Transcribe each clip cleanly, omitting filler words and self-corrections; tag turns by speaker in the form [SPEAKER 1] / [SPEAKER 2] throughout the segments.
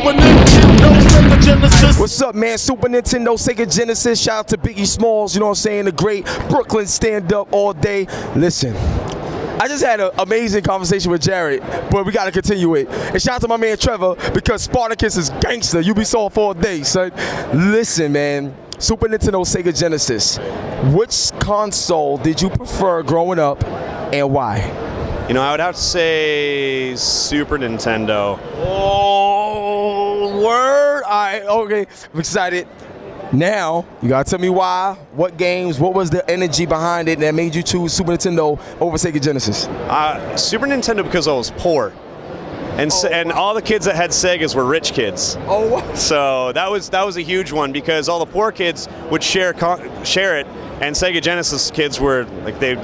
[SPEAKER 1] Super Nintendo, Sega Genesis.
[SPEAKER 2] What's up, man? Super Nintendo, Sega Genesis. Shout out to Biggie Smalls, you know what I'm saying? The great Brooklyn stand-up all day. Listen, I just had an amazing conversation with Jared, but we got to continue it. And shout out to my man Trevor, because Spartacus is gangster. Ubisoft all day, son. Listen, man. Super Nintendo, Sega Genesis. Which console did you prefer growing up, and why?
[SPEAKER 3] You know, I would have to say Super Nintendo.
[SPEAKER 2] Oh, word! Okay, I'm excited. Now, you gotta tell me why, what games, what was the energy behind it that made you choose Super Nintendo over Sega Genesis?
[SPEAKER 3] Super Nintendo because I was poor. And all the kids that had Segas were rich kids.
[SPEAKER 2] Oh, wow.
[SPEAKER 3] So that was a huge one, because all the poor kids would share it, and Sega Genesis kids were like they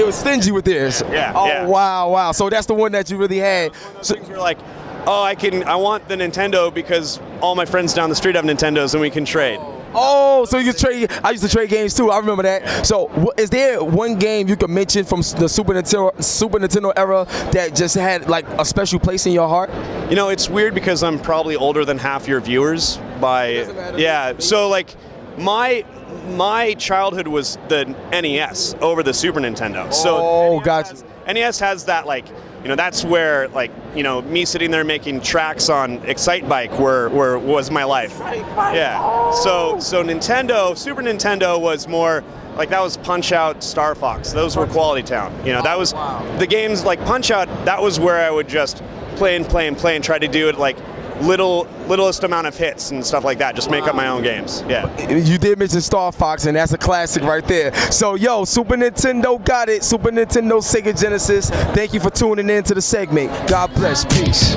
[SPEAKER 2] were stingy with theirs.
[SPEAKER 3] Yeah.
[SPEAKER 2] Oh,
[SPEAKER 3] yeah.
[SPEAKER 2] wow. So that's the one that you really had.
[SPEAKER 3] So things were like, oh, I want the Nintendo because all my friends down the street have Nintendos and we can trade.
[SPEAKER 2] Oh, so you can trade. I used to trade games too. I remember that. So, is there one game you could mention from the Super Nintendo era that just had like a special place in your heart?
[SPEAKER 3] You know, it's weird because I'm probably older than half your viewers yeah. So like my childhood was the NES over the Super Nintendo. So
[SPEAKER 2] gotcha.
[SPEAKER 3] NES has that, like, you know, that's where, like, you know, me sitting there making tracks on Excite Bike was my life. Yeah. So Nintendo, Super Nintendo was more like, that was Punch Out, Star Fox. Those were Quality Town. You know, that was the games like Punch Out. That was where I would just play and try to do it like littlest amount of hits and stuff like that. Just make up my own games. Yeah.
[SPEAKER 2] You did mention Star Fox, and that's a classic right there. So, yo, Super Nintendo got it. Super Nintendo, Sega Genesis. Thank you for tuning in to the segment. God bless. Peace.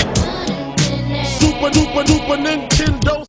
[SPEAKER 1] Super Nintendo.